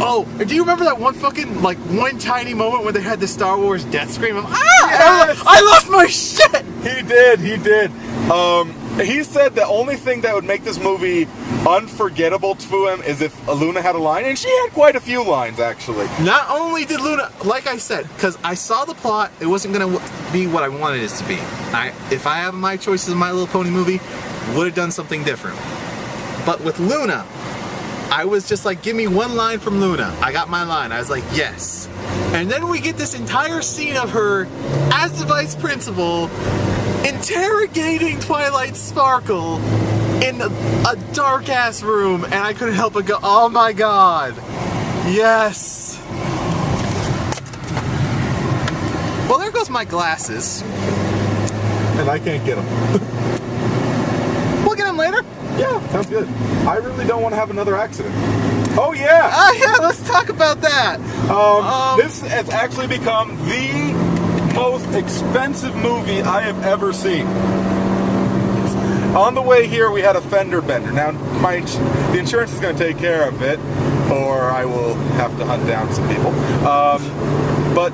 Oh, and do you remember that one fucking, like, one tiny moment when they had the Star Wars death scream of, yes! I lost my shit! He did. He said the only thing that would make this movie unforgettable to him is if Luna had a line, and she had quite a few lines, actually. Not only did Luna, like I said, because I saw the plot, it wasn't going to be what I wanted it to be. If I have my choices in My Little Pony movie, would have done something different. But with Luna, I was just like, give me one line from Luna. I got my line. I was like, yes. And then we get this entire scene of her as the vice principal interrogating Twilight Sparkle in a dark-ass room, and I couldn't help but go, oh my god. Yes. Well, there goes my glasses. And I can't get them. We'll get them later. Yeah, sounds good. I really don't want to have another accident. Oh yeah! Oh yeah, let's talk about that. This has actually become the most expensive movie I have ever seen. On the way here, we had a fender bender. Now, the insurance is going to take care of it, or I will have to hunt down some people. But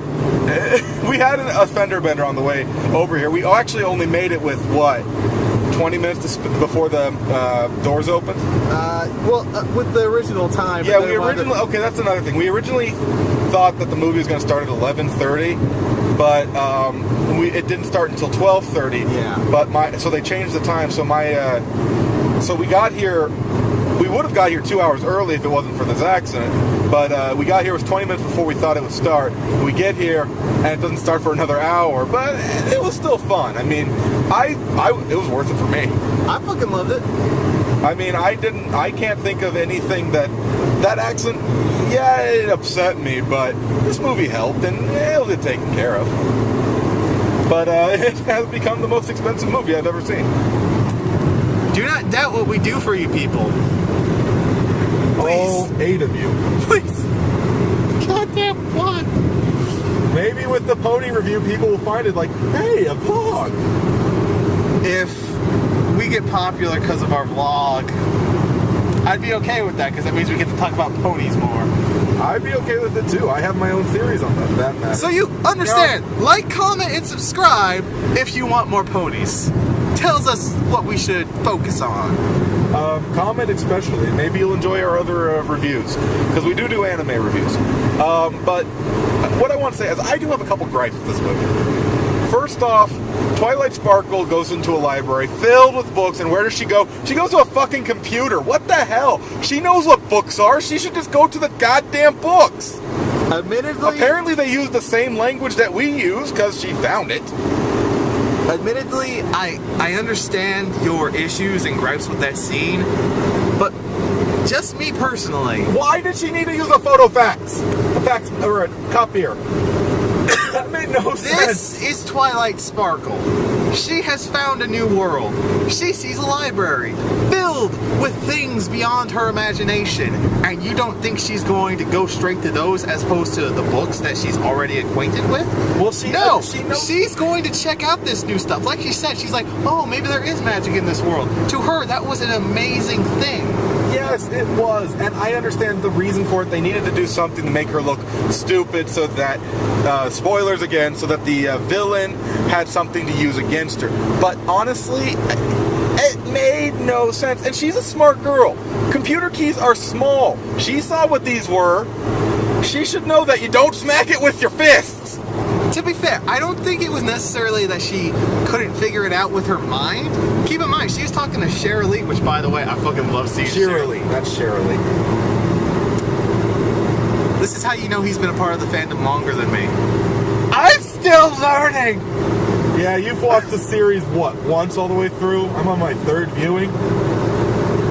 we had a fender bender on the way over here. We actually only made it with, what, 20 minutes before the doors opened? With the original time. Yeah, okay, that's another thing. We originally thought that the movie was going to start at 11:30, but it didn't start until 12:30. Yeah. But so they changed the time. So so we got here. We would have got here 2 hours early if it wasn't for this accident. But we got here, it was 20 minutes before we thought it would start. We get here, and it doesn't start for another hour. But it was still fun. I mean, it was worth it for me. I fucking loved it. I mean, I can't think of anything that accident, yeah, it upset me, but this movie helped, and it'll get taken care of. But it has become the most expensive movie I've ever seen. Do not doubt what we do for you people. Please. All 8 of you. Please. Goddamn what? Maybe with the pony review, people will find it like, hey, a vlog. If we get popular because of our vlog, I'd be okay with that, because that means we get to talk about ponies more. I'd be okay with it too. I have my own theories on that matter. So you understand, like, comment, and subscribe if you want more ponies. Tells us what we should focus on. Comment especially. Maybe you'll enjoy our other reviews, because we do anime reviews. But what I want to say is I do have a couple gripes with this movie. First off, Twilight Sparkle goes into a library filled with books, and where does she go? She goes to a fucking computer. What the hell? She knows what books are. She should just go to the goddamn books. Admittedly, apparently they use the same language that we use, because she found it. Admittedly, I understand your issues and gripes with that scene, but just me personally. Why did she need to use a photo fax? A fax, or a copier? That made no sense. This is Twilight Sparkle. She has found a new world. She sees a library filled with things beyond her imagination, and you don't think she's going to go straight to those as opposed to the books that she's already acquainted with? Well, she's going to check out this new stuff. Like she said, she's like, oh, maybe there is magic in this world. To her, that was an amazing thing. Yes, it was, and I understand the reason for it. They needed to do something to make her look stupid, so that, spoilers again, so that the villain had something to use against her. But honestly, it made no sense, and she's a smart girl. Computer keys are small. She saw what these were. She should know that you don't smack it with your fists. To be fair, I don't think it was necessarily that she couldn't figure it out with her mind. Keep in mind, she was talking to Shirley, which, by the way, I fucking love seeing Shirley. That's Shirley. This is how you know he's been a part of the fandom longer than me. I'm still learning! Yeah, you've watched the series, what, once all the way through? I'm on my 3rd viewing.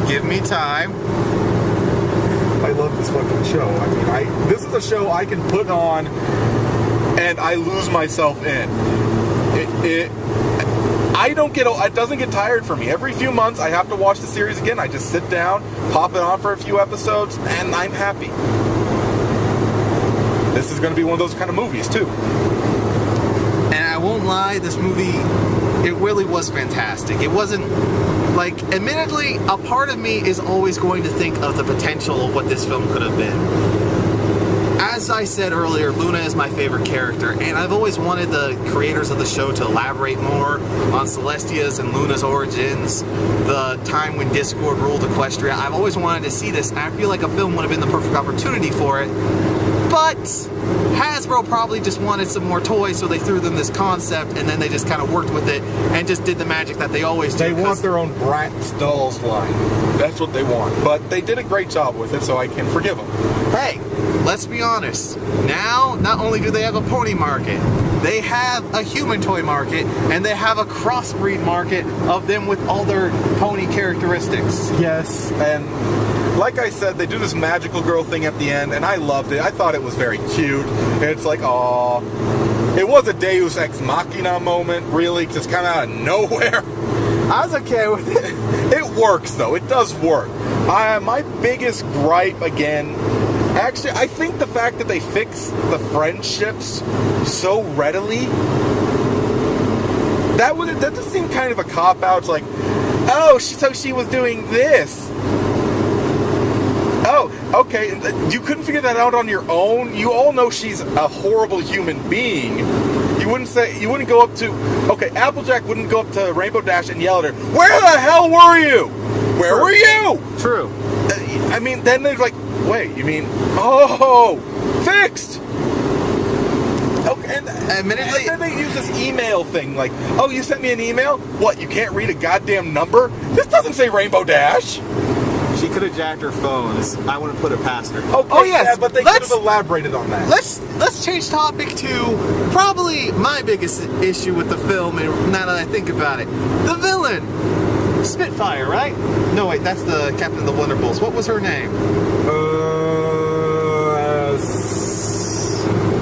Give me time. I love this fucking show. I mean, this is a show I can put on and I lose myself in. It doesn't get tired for me. Every few months I have to watch the series again. I just sit down, pop it on for a few episodes, and I'm happy. This is going to be one of those kind of movies too. And I won't lie, this movie, it really was fantastic. It wasn't, like, admittedly, a part of me is always going to think of the potential of what this film could have been. as I said earlier, Luna is my favorite character, and I've always wanted the creators of the show to elaborate more on Celestia's and Luna's origins, the time when Discord ruled Equestria. I've always wanted to see this, and I feel like a film would have been the perfect opportunity for it. But Hasbro probably just wanted some more toys, so they threw them this concept, and then they just kind of worked with it and just did the magic that they always do. They want their own Bratz dolls line. That's what they want. But they did a great job with it, so I can forgive them. Hey, let's be honest. Now, not only do they have a pony market, they have a human toy market, and they have a crossbreed market of them with all their pony characteristics. Yes, and like I said, they do this magical girl thing at the end, and I loved it. I thought it was very cute. It's like, aw. It was a Deus Ex Machina moment, really, just kind of out of nowhere. I was okay with it. It works, though. It does work. My biggest gripe, again, actually, I think the fact that they fix the friendships so readily, that just seemed kind of a cop-out. It's like, oh, so she was doing this. Oh, okay, you couldn't figure that out on your own? You all know she's a horrible human being. You wouldn't go up to, okay, Applejack wouldn't go up to Rainbow Dash and yell at her, where the hell were you? Where were you? True. I mean, then they're like, wait, you mean, oh, fixed. Okay, and admittedly, and then they use this email thing, like, oh, you sent me an email? What, you can't read a goddamn number? This doesn't say Rainbow Dash. She could have jacked her phones. I wouldn't put it past her. Okay, oh yes, yeah, but they could have elaborated on that. Let's change topic to probably my biggest issue with the film, and now that I think about it. The villain. Spitfire, right? No, wait, that's the Captain of the Wonderbolts. What was her name?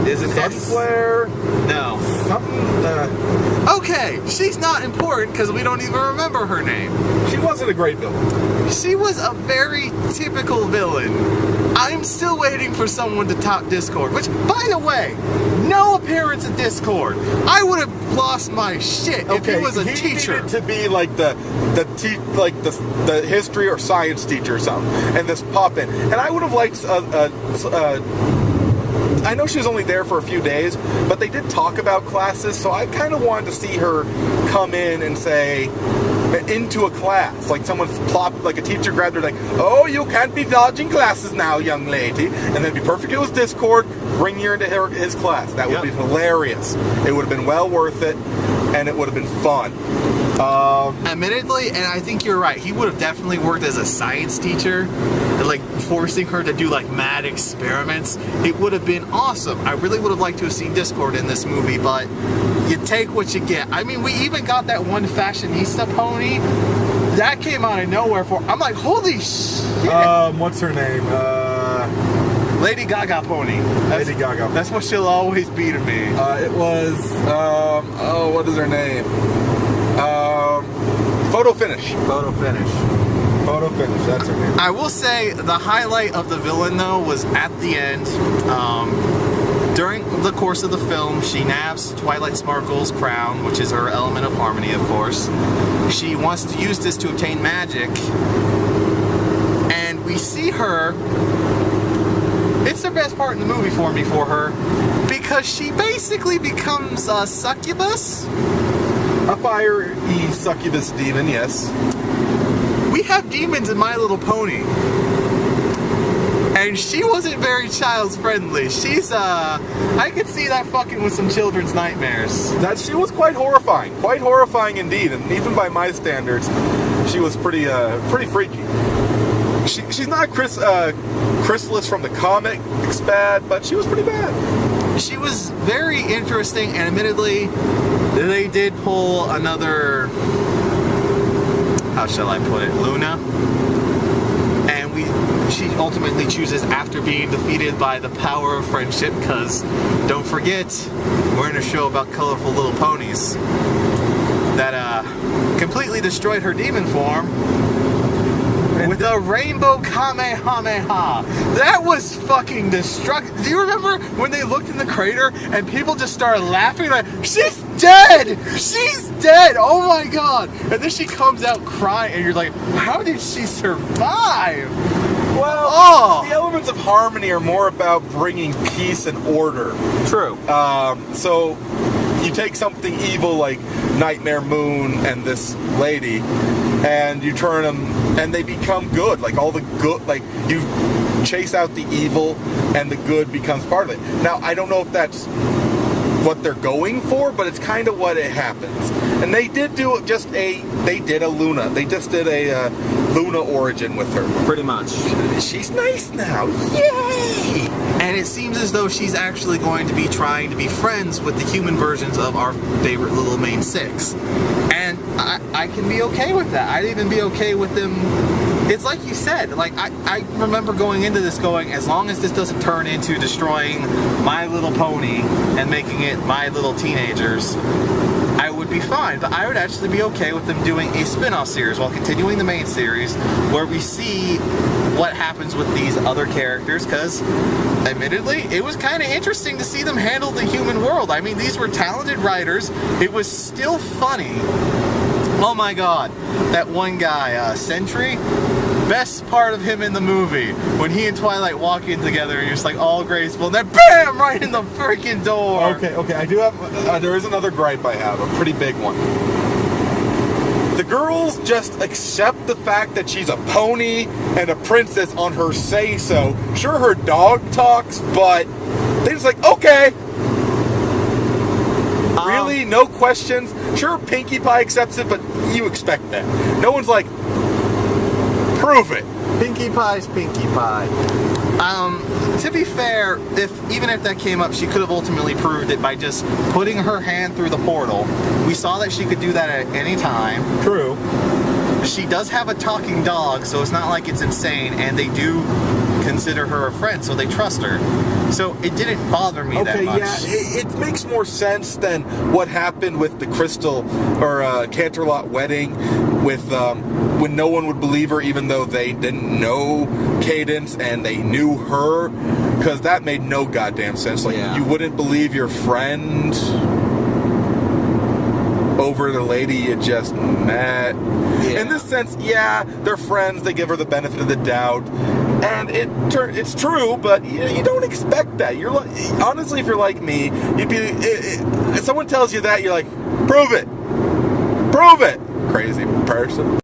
Is it Sunflare? No. Something, okay, she's not important because we don't even remember her name. she wasn't a great villain. She was a very typical villain. I'm still waiting for someone to top Discord, which, by the way, no appearance of Discord. I would have lost my shit if he was a teacher. He needed to be like the history or science teacher or something, and this pop in. And I would have liked I know she was only there for a few days, but they did talk about classes, so I kind of wanted to see her come in and say, into a class, like someone plopped, like a teacher grabbed her, like, oh, you can't be dodging classes now, young lady, and then it'd be perfect. It was Discord, bring you into his class. That would be hilarious. It would have been well worth it, and it would have been fun. Admittedly, and I think you're right, he would have definitely worked as a science teacher, like forcing her to do like mad experiments. It would have been awesome. I really would have liked to have seen Discord in this movie, but you take what you get. I mean, we even got that one fashionista pony that came out of nowhere. I'm like, holy shit. What's her name? Lady Gaga pony. Lady Gaga. That's what she'll always be to me. It was what is her name? Photo Finish. Photo finish. Photo Finish, that's her name. I will say the highlight of the villain, though, was at the end. During the course of the film, she nabs Twilight Sparkle's crown, which is her element of harmony, of course. She wants to use this to obtain magic. And we see her. It's the best part in the movie for me for her, because she basically becomes a succubus. A fiery succubus demon, yes. We have demons in My Little Pony. And she wasn't very child's friendly. She's, I could see that fucking with some children's nightmares. She was quite horrifying indeed, and even by my standards, she was pretty freaky. She's not Chrysalis from the comics bad, but she was pretty bad. She was very interesting, and admittedly, they did pull another, how shall I put it, Luna. And she ultimately chooses, after being defeated by the power of friendship, because don't forget, we're in a show about colorful little ponies, that completely destroyed her demon form with a rainbow Kamehameha. That was fucking destructive. Do you remember when they looked in the crater and people just started laughing like, she's dead! She's dead! Oh my god! And then she comes out crying and you're like, how did she survive? Well, the elements of harmony are more about bringing peace and order. True. So you take something evil like Nightmare Moon and this lady, and you turn them, and they become good. Like all the good, like you chase out the evil, and the good becomes part of it. Now, I don't know if that's what they're going for, but it's kind of what it happens. And they did do they did a Luna. They just did a Luna origin with her. Pretty much. She's nice now. Yay! And it seems as though she's actually going to be trying to be friends with the human versions of our favorite little main six. And I can be okay with that. I'd even be okay with them. It's like you said, like I remember going into this going, as long as this doesn't turn into destroying My Little Pony and making it My Little Teenagers, I would be fine. But I would actually be okay with them doing a spin-off series while continuing the main series where we see what happens with these other characters, because admittedly it was kind of interesting to see them handle the human world. I mean, these were talented writers. It was still funny. Oh my god, that one guy, Sentry, best part of him in the movie, when he and Twilight walk in together and you're just like all graceful, and then BAM! Right in the freaking door! Okay, I do have, there is another gripe I have, a pretty big one. The girls just accept the fact that she's a pony and a princess on her say-so. Sure, her dog talks, but they're just like, okay. Really? No questions? Sure, Pinkie Pie accepts it, but you expect that. No one's like, prove it. Pinkie Pie's Pinkie Pie. To be fair, even if that came up, she could have ultimately proved it by just putting her hand through the portal. We saw that she could do that at any time. True. She does have a talking dog, so it's not like it's insane, and they do consider her a friend, so they trust her. So it didn't bother me that much. Yeah, it makes more sense than what happened with the Crystal or Canterlot wedding with when no one would believe her even though they didn't know Cadence and they knew her, because that made no goddamn sense. Like, you wouldn't believe your friend over the lady you just met. Yeah. In this sense, yeah, they're friends, they give her the benefit of the doubt. And it's true, but you don't expect that. You're like, honestly, if you're like me, you'd be. If someone tells you that, you're like, prove it, prove it, crazy person.